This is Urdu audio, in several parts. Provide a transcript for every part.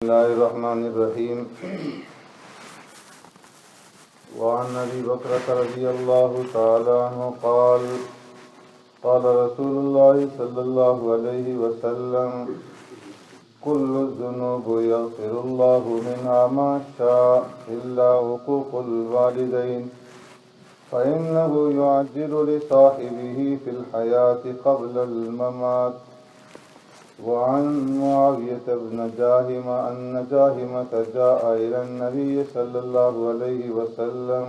بسم الله الرحمن الرحيم. وعن أبي بكرة رضي الله تعالى عنه قال قال رسول الله صلى الله عليه وسلم: كل الذنوب يغفر الله منها ما شاء إلا حقوق الوالدين فإنه يعجل لصاحبه في الحياة قبل الممات. وعن معاوية بن جاهم أن جاهمة جاء إلى النبي صلى الله عليه وسلم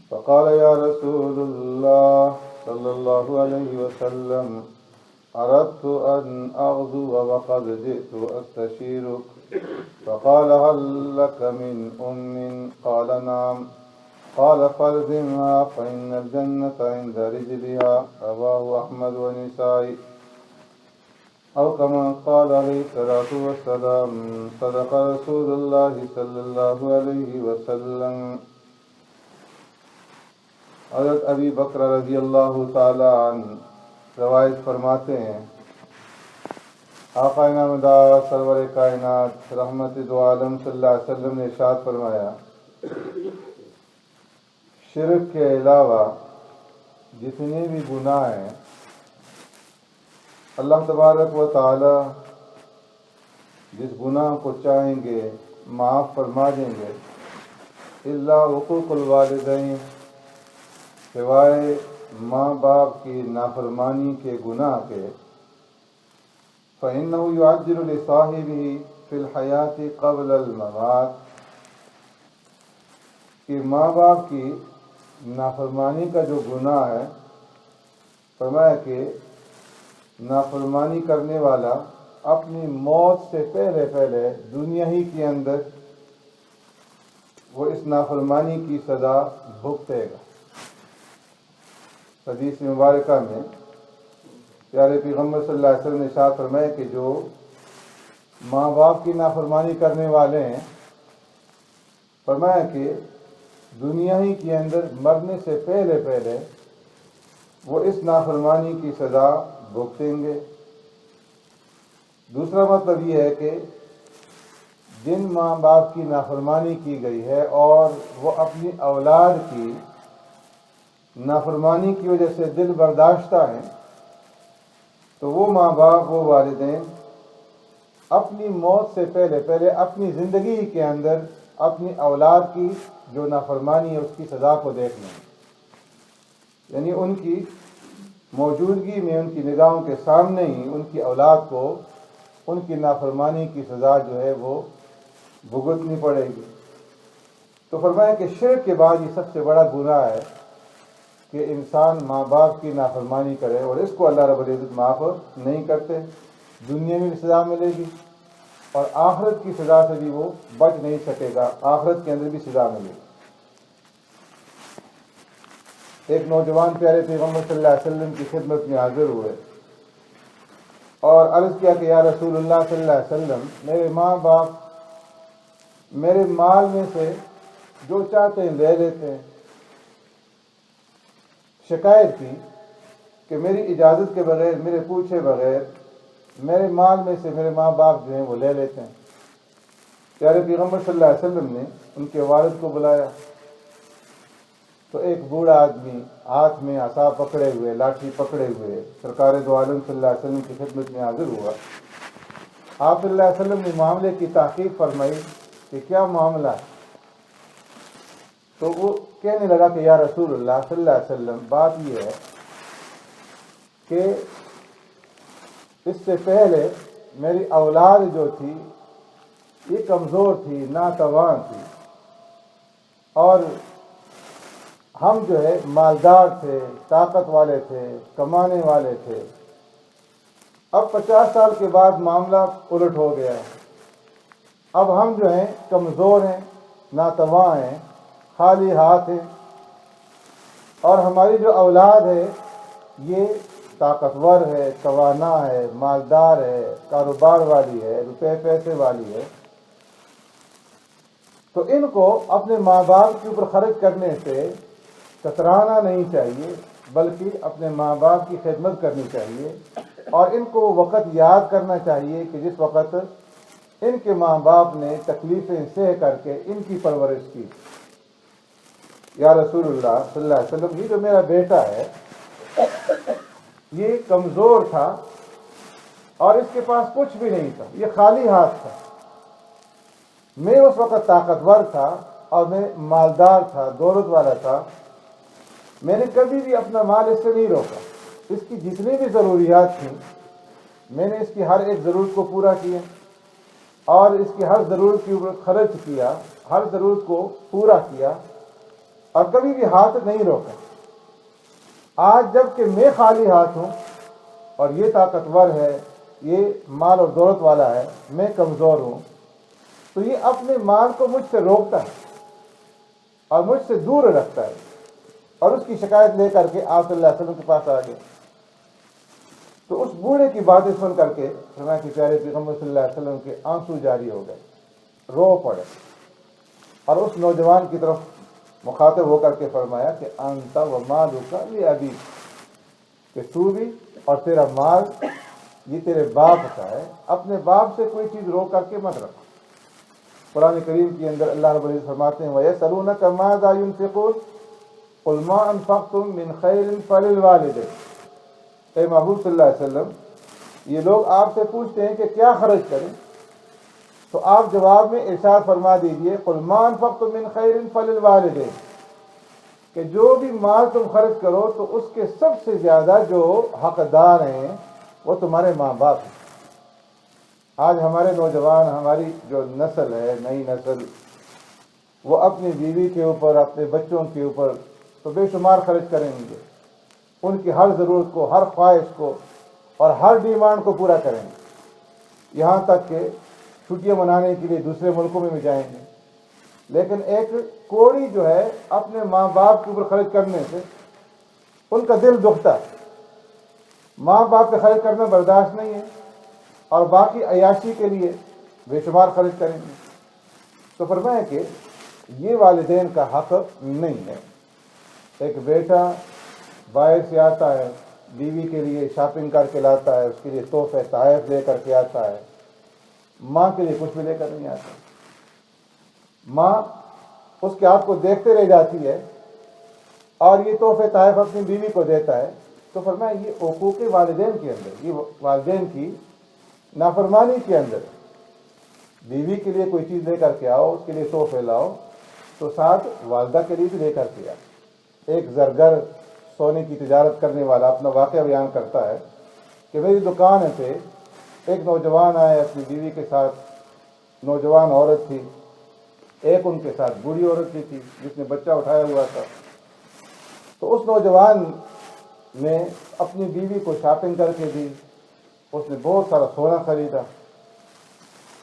فقال: يا رسول الله صلى الله عليه وسلم، أردت أن أغزو وقد جئت أستشيرك. فقال: هل لك من أم؟ قال: نعم. قال: فالزمها فإن الجنة عند رجلها. رواه أحمد والنسائي. أو كما قال عليه الصلاة والسلام: صدق رسول الله صلی اللہ علیہ وسلم. حضرت ابی بکر رضی اللہ تعالی عنہ روایت فرماتے ہیں، آقا نامدار سرور کائنات رحمت دو عالم صلی اللہ علیہ وسلم نے ارشاد فرمایا، شرک کے علاوہ جتنے بھی گناہ ہیں اللہ تبارک و تعالی جس گناہ کو چاہیں گے معاف فرما دیں گے، الا حقوق الوالدین، سوائے ماں باپ کی نافرمانی کے گناہ کے، فإنه يعجل لصاحبه في الحياة قبل الممات، کہ ماں باپ کی نافرمانی کا جو گناہ ہے، فرمایا کہ نافرمانی کرنے والا اپنی موت سے پہلے دنیا ہی کے اندر وہ اس نافرمانی کی سزا بھگتے گا۔ حدیث مبارکہ میں پیارے پیغمبر صلی اللہ علیہ وسلم نے ارشاد فرمایا کہ جو ماں باپ کی نافرمانی کرنے والے ہیں، فرمایا کہ دنیا ہی کے اندر مرنے سے پہلے وہ اس نافرمانی کی سزا بھگتیں گے۔ دوسرا مطلب یہ ہے کہ جن ماں باپ کی نافرمانی کی گئی ہے اور وہ اپنی اولاد کی نافرمانی کی وجہ سے دل برداشتہ ہیں، تو وہ ماں باپ، وہ والدین اپنی موت سے پہلے اپنی زندگی کے اندر اپنی اولاد کی جو نافرمانی ہے اس کی سزا کو دیکھ لیں، یعنی ان کی موجودگی میں، ان کی نگاہوں کے سامنے ہی ان کی اولاد کو ان کی نافرمانی کی سزا جو ہے وہ بھگتنی پڑے گی۔ تو فرمایا کہ شرک کے بعد یہ سب سے بڑا گناہ ہے کہ انسان ماں باپ کی نافرمانی کرے، اور اس کو اللہ رب العزت معاف نہیں کرتے۔ دنیا میں بھی سزا ملے گی اور آخرت کی سزا سے بھی وہ بچ نہیں سکے گا، آخرت کے اندر بھی سزا ملے گی۔ ایک نوجوان پیارے پیغمبر صلی اللہ علیہ وسلم کی خدمت میں حاضر ہوئے اور عرض کیا کہ یا رسول اللہ صلی اللہ علیہ وسلم، میرے ماں باپ میرے مال میں سے جو چاہتے ہیں لے لیتے ہیں۔ شکایت کی کہ میری اجازت کے بغیر، میرے پوچھے بغیر میرے مال میں سے میرے ماں باپ جو ہیں وہ لے لیتے ہیں۔ پیارے پیغمبر صلی اللہ علیہ وسلم نے ان کے والد کو بلایا تو ایک بوڑھا آدمی ہاتھ میں عصا پکڑے ہوئے، لاٹھی پکڑے ہوئے سرکار دو عالم صلی اللہ علیہ وسلم کی خدمت میں حاضر ہوا۔ آپ صلی اللہ علیہ وسلم نے معاملے کی تحقیق فرمائی کہ کیا معاملہ ہے، تو وہ کہنے لگا کہ یا رسول اللہ صلی اللہ علیہ وسلم، بات یہ ہے کہ اس سے پہلے میری اولاد جو تھی یہ کمزور تھی، ناتوان تھی، اور ہم جو ہے مالدار تھے، طاقت والے تھے، کمانے والے تھے۔ اب 50 سال کے بعد معاملہ الٹ ہو گیا ہے، اب ہم جو ہیں کمزور ہیں، ناتواں ہیں، خالی ہاتھ ہیں، اور ہماری جو اولاد ہے یہ طاقتور ہے، توانا ہے، مالدار ہے، کاروبار والی ہے، روپے پیسے والی ہے۔ تو ان کو اپنے ماں باپ کے اوپر خرچ کرنے سے کترانا نہیں چاہیے، بلکہ اپنے ماں باپ کی خدمت کرنی چاہیے، اور ان کو وقت یاد کرنا چاہیے کہ جس وقت ان کے ماں باپ نے تکلیفیں سہ کر کے ان کی پرورش کی۔ یا رسول اللہ صلی اللہ علیہ وسلم، یہ جو میرا بیٹا ہے یہ کمزور تھا اور اس کے پاس کچھ بھی نہیں تھا، یہ خالی ہاتھ تھا۔ میں اس وقت طاقتور تھا اور میں مالدار تھا، دولت والا تھا، میں نے کبھی بھی اپنا مال اس سے نہیں روکا۔ اس کی جتنی بھی ضروریات تھیں میں نے اس کی ہر ایک ضرورت کو پورا کیا اور اس کی ہر ضرورت کے اوپر خرچ کیا، ہر ضرورت کو پورا کیا اور کبھی بھی ہاتھ نہیں روکا۔ آج جب کہ میں خالی ہاتھ ہوں اور یہ طاقتور ہے، یہ مال اور دولت والا ہے، میں کمزور ہوں، تو یہ اپنے مال کو مجھ سے روکتا ہے اور مجھ سے دور رکھتا ہے، اور اس کی شکایت لے کر کے آپ صلی اللہ علیہ وسلم کے پاس آ گئے۔ تو اس بوڑھے کی باتیں سن کر کے فرمایا کہ پیارے پیغمبر صلی اللہ علیہ وسلم کے آنسو جاری ہو گئے، رو پڑے، اور اس نوجوان کی طرف مخاطب ہو کر کے فرمایا کہ انت و مالک لابیک، کہ تو بھی اور تیرا مال یہ تیرے باپ کا ہے، اپنے باپ سے کوئی چیز رو کر کے مت رکھو۔ قرآن کریم کے اندر اللہ رب العزت فرماتے ہیں وَيَسْأَلُونَكَ مَاذَا يُنْفِقُونَ قُلْ مَا أَنفَقْتُم مِّن خَيْرٍ فَلِلْوَالِدَيْنِ۔ اے محبوب صلی اللہ علیہ وسلم، یہ لوگ آپ سے پوچھتے ہیں کہ کیا خرچ کریں، تو آپ جواب میں ارشاد فرما دیجئے قُلْ مَا أَنفَقْتُم مِّن خَيْرٍ فَلِلْوَالِدَيْنِ، کہ جو بھی مال تم خرچ کرو تو اس کے سب سے زیادہ جو حقدار ہیں وہ تمہارے ماں باپ ہیں۔ آج ہمارے نوجوان، ہماری جو نسل ہے، نئی نسل، وہ اپنی بیوی کے اوپر، اپنے بچوں کے اوپر تو بے شمار خرچ کریں گے، ان کی ہر ضرورت کو، ہر خواہش کو اور ہر ڈیمانڈ کو پورا کریں گے، یہاں تک کہ چھٹیاں منانے کے لیے دوسرے ملکوں میں بھی جائیں گے۔ لیکن ایک کوڑی جو ہے اپنے ماں باپ کے اوپر خرچ کرنے سے ان کا دل دکھتا ہے، ماں باپ پہ خرچ کرنا برداشت نہیں ہے اور باقی عیاشی کے لیے بے شمار خرچ کریں گے۔ تو فرمایا کہ یہ والدین کا حق نہیں ہے۔ ایک بیٹا باہر سے آتا ہے، بیوی کے لیے شاپنگ کر کے لاتا ہے، اس کے لیے تحفے تحائف لے کر کے آتا ہے، ماں کے لیے کچھ بھی لے کر نہیں آتا۔ ماں اس کے ہاتھ کو دیکھتے رہ جاتی ہے اور یہ تحفے تحائف اپنی بیوی کو دیتا ہے۔ تو فرمایا یہ حقوق والدین کے اندر، یہ والدین کی نافرمانی کے اندر، بیوی کے لیے کوئی چیز لے کر کے آؤ، اس کے لیے تحفے لاؤ تو ساتھ والدہ کے لیے بھی لے کر کے آؤ۔ ایک زرگر سونے کی تجارت کرنے والا اپنا واقعہ بیان کرتا ہے کہ میری دکان پہ ایک نوجوان آئے اپنی بیوی کے ساتھ، نوجوان عورت تھی، ایک ان کے ساتھ بوڑھی عورت بھی تھی جس نے بچہ اٹھایا ہوا تھا۔ تو اس نوجوان نے اپنی بیوی کو شاپنگ کر کے دی، اس نے بہت سارا سونا خریدا،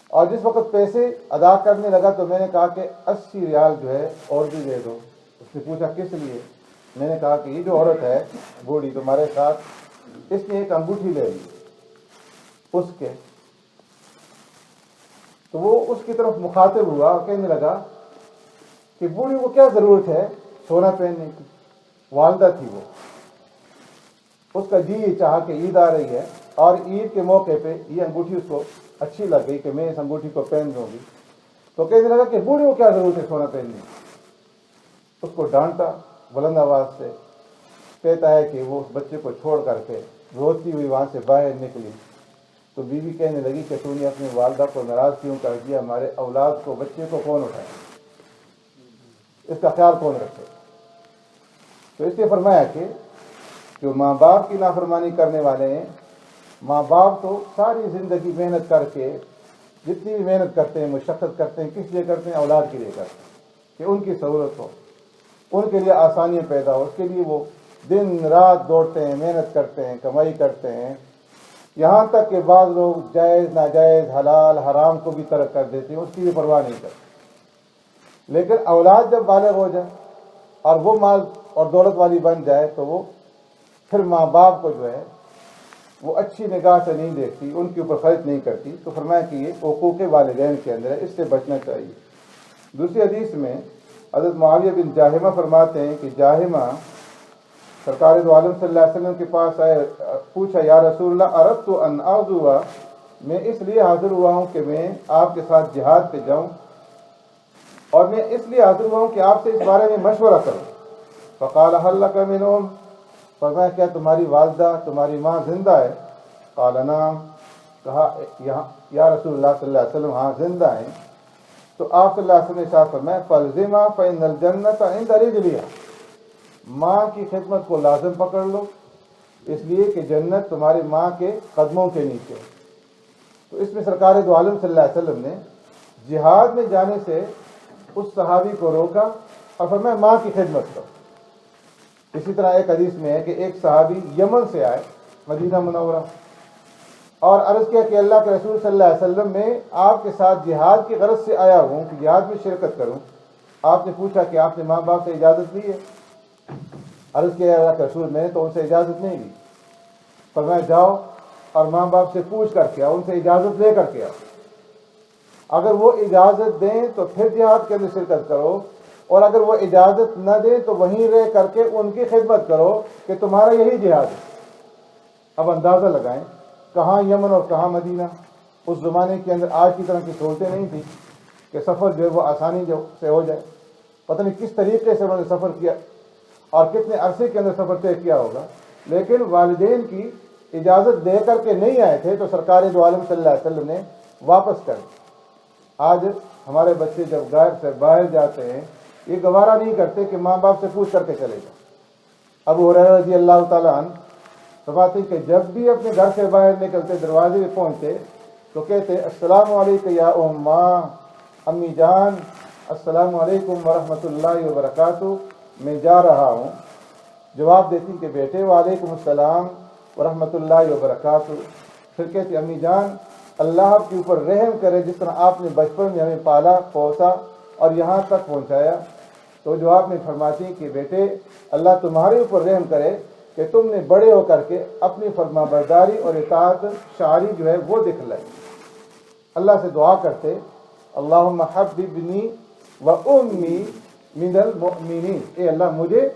اور جس وقت پیسے ادا کرنے لگا تو میں نے کہا کہ 80 ریال جو ہے اور بھی دے دو۔ اس نے پوچھا کس لیے؟ میں نے کہا کہ یہ جو عورت ہے بوڑھی تمہارے ساتھ، اس نے ایک انگوٹھی لے لی اس کے، تو وہ اس کی طرف مخاطب ہوا اور کہنے لگا کہ بوڑھی کو کیا ضرورت ہے سونا پہننے کی، والدہ تھی وہ، اس کا جی یہ چاہا کہ عید آ رہی ہے اور عید کے موقع پہ یہ انگوٹھی اس کو اچھی لگ گئی کہ میں اس انگوٹھی کو پہن دوں گی، تو کہنے لگا کہ بوڑھی کو کیا ضرورت ہے سونا پہننے کی۔ اس کو ڈانٹا بلند آواز سے، کہتا ہے کہ وہ اس بچے کو چھوڑ کر کے روتی ہوئی وہاں سے باہر نکلی، تو بیوی کہنے لگی کہ تو نے اپنی والدہ کو ناراض کیوں کر دیا، ہمارے اولاد کو، بچے کو کون اٹھائے، اس کا خیال کون رکھے۔ تو اس نے فرمایا کہ جو ماں باپ کی نافرمانی کرنے والے ہیں، ماں باپ تو ساری زندگی محنت کر کے، جتنی بھی محنت کرتے ہیں، مشقت کرتے ہیں، کس لیے کرتے ہیں؟ اولاد کے لیے کرتے ہیں کہ ان کی سہولت ہو، ان کے لیے آسانیاں پیدا ہو، اس کے لیے وہ دن رات دوڑتے ہیں، محنت کرتے ہیں، کمائی کرتے ہیں، یہاں تک کہ بعض لوگ جائز ناجائز حلال حرام کو بھی ترک کر دیتے ہیں، اس کی بھی پرواہ نہیں کرتے۔ لیکن اولاد جب بالغ ہو جائے اور وہ مال اور دولت والی بن جائے تو وہ پھر ماں باپ کو جو ہے وہ اچھی نگاہ سے نہیں دیکھتی، ان کے اوپر خرچ نہیں کرتی۔ تو فرمایا کہ یہ حقوق والدین کے اندر ہے، اس سے بچنا چاہیے۔ دوسری حدیث میں حضرت معاویہ بن جاہمہ فرماتے ہیں کہ جاہمہ سرکار دو عالم صلی اللہ علیہ وسلم کے پاس آئے، پوچھا یا رسول اللہ اردت ان اغزو میں اس لیے حاضر ہوا ہوں کہ میں آپ کے ساتھ جہاد پہ جاؤں، اور میں اس لیے حاضر ہوا ہوں کہ آپ سے اس بارے میں مشورہ کروں۔ فقال هل لك من ام، فرمایا کیا تمہاری والدہ، تمہاری ماں زندہ ہے؟ قال نعم، کہا یا رسول اللہ صلی اللہ علیہ وسلم ہاں زندہ ہیں۔ تو آپ صلی اللہ علیہ وسلم نے ارشاد فرمایا فالزمها فإن الجنة عند رجلها، ماں کی خدمت کو لازم پکڑ لو، اس لیے کہ جنت تمہاری ماں کے قدموں کے نیچے۔ تو اس میں سرکار دو عالم صلی اللہ علیہ وسلم نے جہاد میں جانے سے اس صحابی کو روکا اور فرمایا ماں کی خدمت کرو۔ اسی طرح ایک حدیث میں ہے کہ ایک صحابی یمن سے آئے مدینہ منورہ اور عرض کیا کہ اللہ کے رسول صلی اللہ علیہ وسلم میں آپ کے ساتھ جہاد کی غرض سے آیا ہوں کہ جہاد میں شرکت کروں۔ آپ نے پوچھا کہ آپ نے ماں باپ سے اجازت لی ہے؟ عرض کیا اللہ کے رسول میں تو ان سے اجازت نہیں لی۔ فرمایا جاؤ اور ماں باپ سے پوچھ کر کے آؤ، ان سے اجازت لے کر کے آؤ، اگر وہ اجازت دیں تو پھر جہاد کے اندر شرکت کرو، اور اگر وہ اجازت نہ دیں تو وہیں رہ کر کے ان کی خدمت کرو کہ تمہارا یہی جہاد ہے۔ اب اندازہ لگائیں کہاں یمن اور کہاں مدینہ۔ اس زمانے کے اندر آج کی طرح کی سہولتیں نہیں تھیں کہ سفر جو ہے وہ آسانی سے ہو جائے۔ پتہ نہیں کس طریقے سے انہوں نے سفر کیا اور کتنے عرصے کے اندر سفر طے کیا ہوگا، لیکن والدین کی اجازت دے کر کے نہیں آئے تھے تو سرکار دو عالم صلی اللہ علیہ وسلم نے واپس کر دی۔ آج ہمارے بچے جب گھر سے باہر جاتے ہیں یہ گوارا نہیں کرتے کہ ماں باپ سے پوچھ کر کے چلے جائیں۔ ابو ہریرہ رضی اللہ تعالیٰ عنہ فرماتے کہ جب بھی اپنے گھر سے باہر نکلتے دروازے پہ پہنچتے تو کہتے السلام علیکم یا اماں، امی جان السلام علیکم ورحمۃ اللہ وبرکاتہ، میں جا رہا ہوں۔ جواب دیتی کہ بیٹے وعلیکم السلام ورحمۃ اللہ وبرکاتہ۔ پھر کہتی امی جان اللہ آپ کے اوپر رحم کرے، جس طرح آپ نے بچپن میں ہمیں پالا پوسا اور یہاں تک پہنچایا۔ تو جواب میں فرماتی کہ بیٹے اللہ تمہارے اوپر رحم کرے کہ تم نے بڑے ہو کر کے اپنی فرما برداری اور اطاعت شعاری جو ہے وہ دکھلائی۔ اللہ سے دعا کرتے اللہم حببنی و امی من المؤمنین، اے اللہ مجھے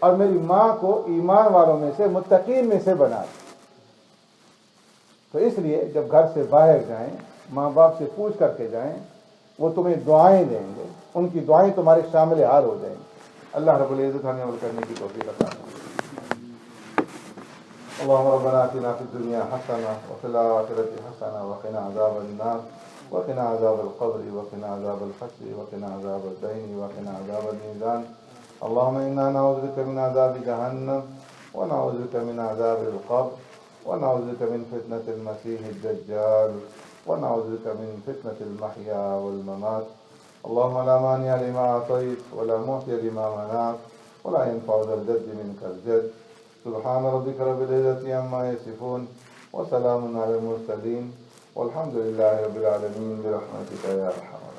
اور میری ماں کو ایمان والوں میں سے، متقین میں سے بنا دے۔ تو اس لیے جب گھر سے باہر جائیں ماں باپ سے پوچھ کر کے جائیں، وہ تمہیں دعائیں دیں گے، ان کی دعائیں تمہارے شامل حال ہو جائیں گی۔ اللہ رب العزت ہمیں عمل کرنے کی توفیق عطا فرمائے۔ اللهم ربنا آتنا في الدنيا حسنة وفي الآخرة حسنة وقنا عذاب النار وقنا عذاب القبر وقنا عذاب الحشر وقنا عذاب الدين وقنا عذاب الميزان اللهم إنا نعوذ بك من عذاب جهنم ونعوذ بك من عذاب القبر ونعوذ بك من فتنة المسيح الدجال ونعوذ بك من فتنة المحيا والممات اللهم لا مانع لما أعطيت ولا معطي لما منعت ولا ينفع ذا الجد منك الجد سبحان ربك رب العزة عما يصفون وسلام على المرسلين والحمد لله رب العالمين برحمتك يا أرحم الراحمين۔